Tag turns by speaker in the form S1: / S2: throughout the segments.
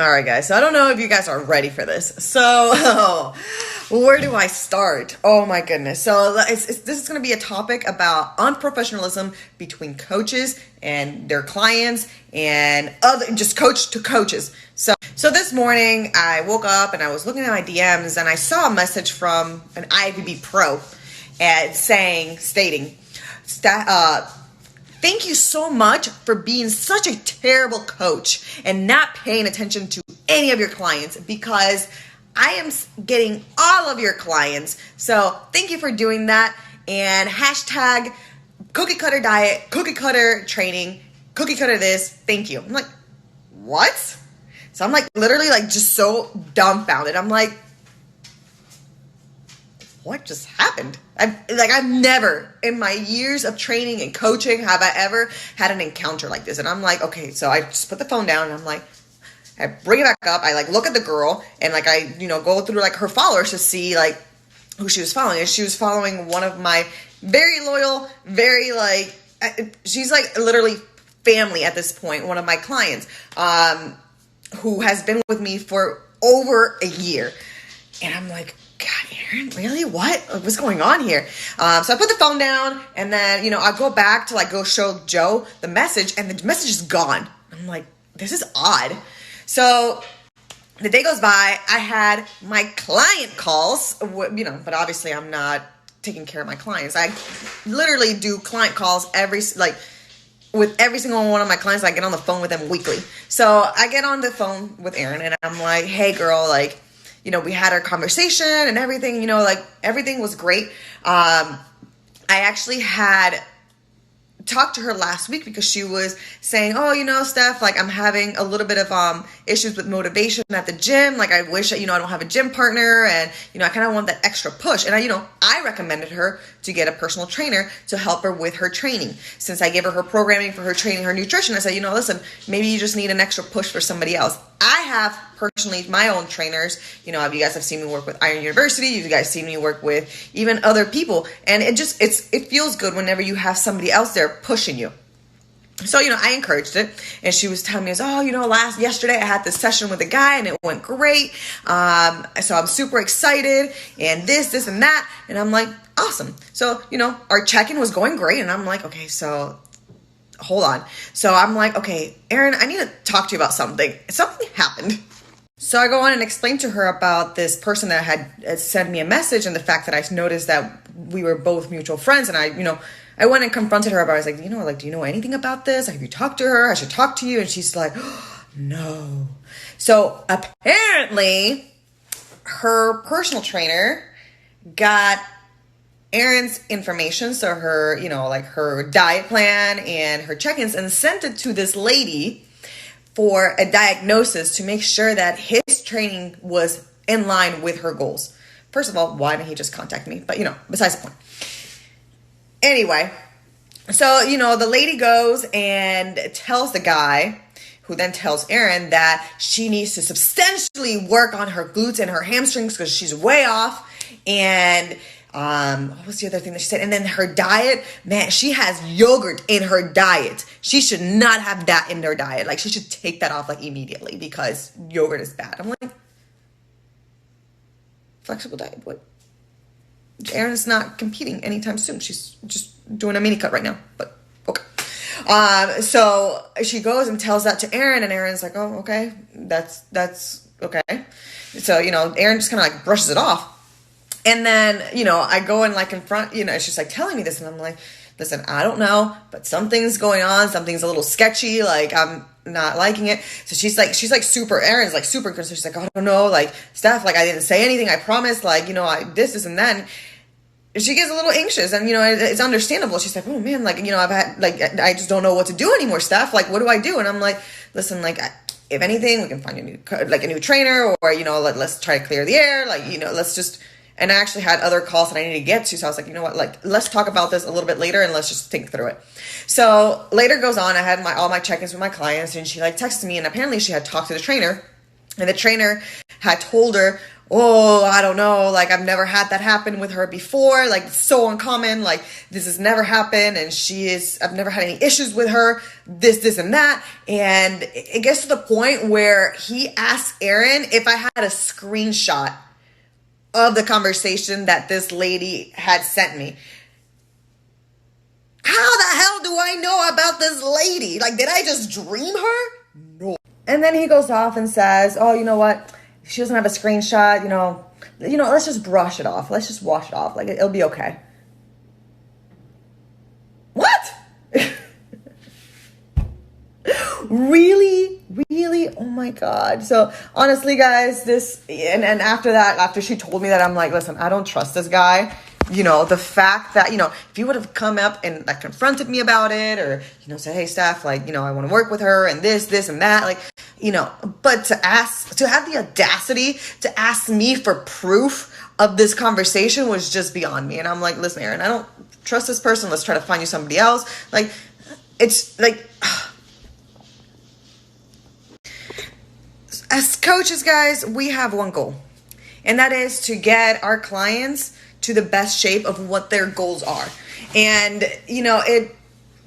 S1: All right, guys. So I don't know if you guys are ready for this. So where do I start? Oh my goodness. So this is going to be a topic about unprofessionalism between coaches and their clients and just coach to coaches. So this morning I woke up and I was looking at my DMs and I saw a message from an IFBB pro stating, thank you so much for being such a terrible coach and not paying attention to any of your clients, because I am getting all of your clients. So thank you for doing that. And hashtag cookie cutter diet, cookie cutter training, cookie cutter this. Thank you. I'm like, what? So I'm like literally like just so dumbfounded. I'm like, what just happened? I've never in my years of training and coaching have I ever had an encounter like this. And I'm like, okay, so I just put the phone down and I'm like, I bring it back up. I like look at the girl and like I, go through like her followers to see like who she was following. And she was following one of my very loyal, very like, she's like literally family at this point, one of my clients, who has been with me for over a year. And I'm like, God, Aaron, really? What's going on here? So I put the phone down and then, I go back to like go show Joe the message and the message is gone. I'm like, this is odd. So the day goes by, I had my client calls, but obviously I'm not taking care of my clients. I literally do client calls with every single one of my clients. I get on the phone with them weekly. So I get on the phone with Aaron and I'm like, hey girl, like, we had our conversation and everything, everything was great. I actually had talked to her last week because she was saying, oh, Steph, like I'm having a little bit of issues with motivation at the gym. Like I wish that, I don't have a gym partner and, I kind of want that extra push. And I recommended her to get a personal trainer to help her with her training. Since I gave her programming for her training, her nutrition, I said, listen, maybe you just need an extra push for somebody else. I have personally my own trainers. You guys have seen me work with Iron University. You guys seen me work with even other people. And it feels good whenever you have somebody else there pushing you. So, I encouraged it. And she was telling me, yesterday I had this session with a guy and it went great. So I'm super excited and this and that. And I'm like, awesome. So, our check-in was going great. And I'm like, okay, so hold on. So I'm like, okay, Aaron, I need to talk to you about something. Something happened. So I go on and explain to her about this person that had sent me a message and the fact that I noticed that we were both mutual friends. And I went and confronted her about it. I was like, do you know anything about this? Have you talked to her? I should talk to you. And she's like, oh, no. So apparently her personal trainer got Aaron's information, so her, her diet plan and her check-ins, and sent it to this lady for a diagnosis to make sure that his training was in line with her goals. First of all, why didn't he just contact me? But, besides the point. Anyway, so, the lady goes and tells the guy, who then tells Aaron that she needs to substantially work on her glutes and her hamstrings because she's way off. And what was the other thing that she said? And then her diet, man, she has yogurt in her diet. She should not have that in her diet. Like she should take that off like immediately because yogurt is bad. I'm like, flexible diet, what? Erin's not competing anytime soon. She's just doing a mini cut right now, but okay. So she goes and tells that to Aaron and Aaron's like, oh, okay, that's okay. So, Aaron just kind of like brushes it off. And then, I go and like confront, she's like telling me this and I'm like, listen, I don't know, but something's going on. Something's a little sketchy. Like I'm not liking it. So she's like super, Aaron's like super concerned. She's like, I don't know, like Steph, like I didn't say anything. I promised, like, this and then she gets a little anxious and, it's understandable. She's like, oh man, like, I've had, like, I just don't know what to do anymore, Steph. Like, what do I do? And I'm like, listen, like, if anything, we can find a new trainer or, let's try to clear the air. Like, let's just. And I actually had other calls that I needed to get to. So I was like, like, let's talk about this a little bit later and let's just think through it. So later goes on. I had all my check-ins with my clients and she like texted me and apparently she had talked to the trainer and the trainer had told her oh, I don't know, like I've never had that happen with her before, like it's so uncommon, like this has never happened, and I've never had any issues with her, this and that. And it gets to the point where he asked Aaron if I had a screenshot of the conversation that this lady had sent me. How the hell do I know about this lady? Like, did I just dream her? No. And then he goes off and says, oh, you know what? She doesn't have a screenshot, let's just brush it off. Let's just wash it off. Like, it'll be okay. What? Really? Oh my God. So honestly, guys, and after that, after she told me that, I'm like, listen, I don't trust this guy. The fact that, if you would have come up and like confronted me about it, or, said, hey, Steph, like, I want to work with her and this and that, like, but to have the audacity to ask me for proof of this conversation was just beyond me. And I'm like, listen, Aaron, I don't trust this person. Let's try to find you somebody else. Like, it's like, as coaches, guys, we have one goal, and that is to get our clients to the best shape of what their goals are. And,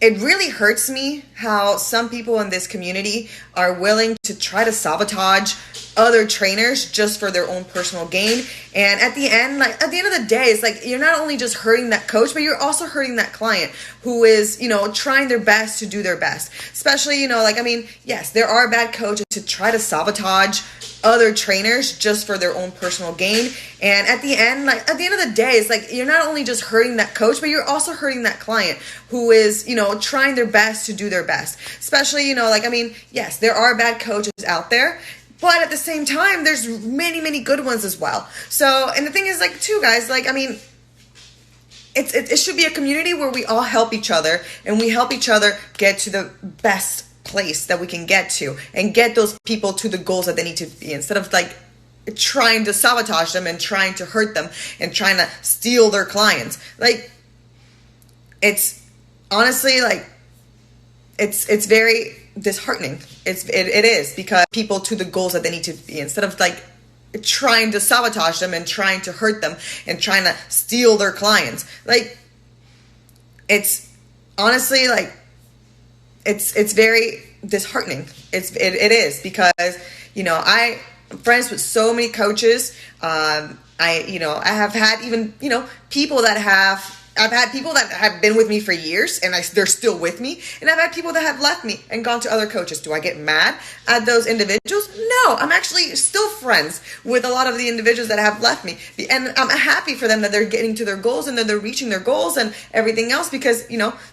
S1: it really hurts me how some people in this community are willing to try to sabotage other trainers just for their own personal gain. And at the end of the day, it's like you're not only just hurting that coach, but you're also hurting that client who is, trying their best to do their best. Especially, yes, there are bad coaches to try to sabotage other trainers just for their own personal gain. And at the end of the day, it's like you're not only just hurting that coach, but you're also hurting that client who is, trying their best to do their best. Especially, yes, there are bad coaches out there, but at the same time, there's many, many good ones as well. So, and the thing is, like, too, guys, like, it should be a community where we all help each other, and we help each other get to the best place that we can get to, and get those people to the goals that they need to be, instead of like trying to sabotage them and trying to hurt them and trying to steal their clients. Like, it's honestly, like, it's very disheartening. It is, because people to the goals that they need to be, instead of like trying to sabotage them and trying to hurt them and trying to steal their clients. Like, it's honestly, like, it's very disheartening. It is, because I'm friends with so many coaches. I have had even I've had people that have been with me for years, and they're still with me. And I've had people that have left me and gone to other coaches. Do I get mad at those individuals? No, I'm actually still friends with a lot of the individuals that have left me. And I'm happy for them that they're getting to their goals and that they're reaching their goals and everything else, because,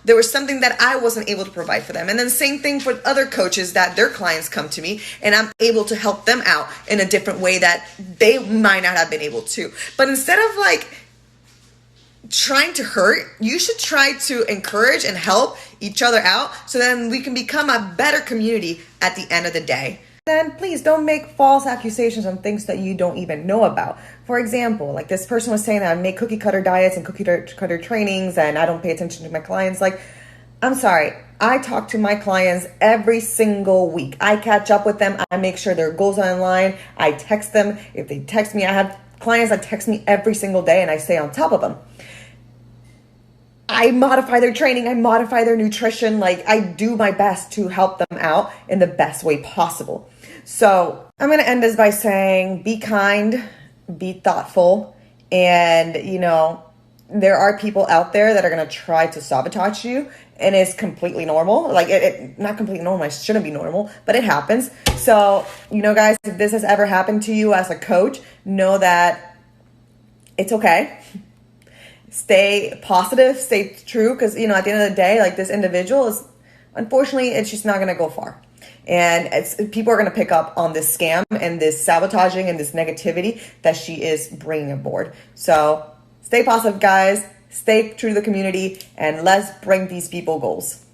S1: there was something that I wasn't able to provide for them. And then same thing for other coaches, that their clients come to me and I'm able to help them out in a different way that they might not have been able to. But instead of like trying to hurt, you should try to encourage and help each other out, so then we can become a better community at the end of the day. Then please don't make false accusations on things that you don't even know about. For example, like this person was saying that I make cookie cutter diets and cookie cutter trainings and I don't pay attention to my clients. Like, I'm sorry, I talk to my clients every single week. I catch up with them. I make sure their goals are in line. I text them. If they text me, I have clients that text me every single day and I stay on top of them. I modify their training, I modify their nutrition, like I do my best to help them out in the best way possible. So I'm going to end this by saying, be kind, be thoughtful, and there are people out there that are going to try to sabotage you, and it's completely normal. Like, it not completely normal, it shouldn't be normal, but it happens. So, guys, if this has ever happened to you as a coach, know that it's okay. Stay positive, stay true, because, at the end of the day, like, this individual is, unfortunately, it's just not going to go far. And people are going to pick up on this scam and this sabotaging and this negativity that she is bringing aboard. So stay positive, guys. Stay true to the community, and let's bring these people goals.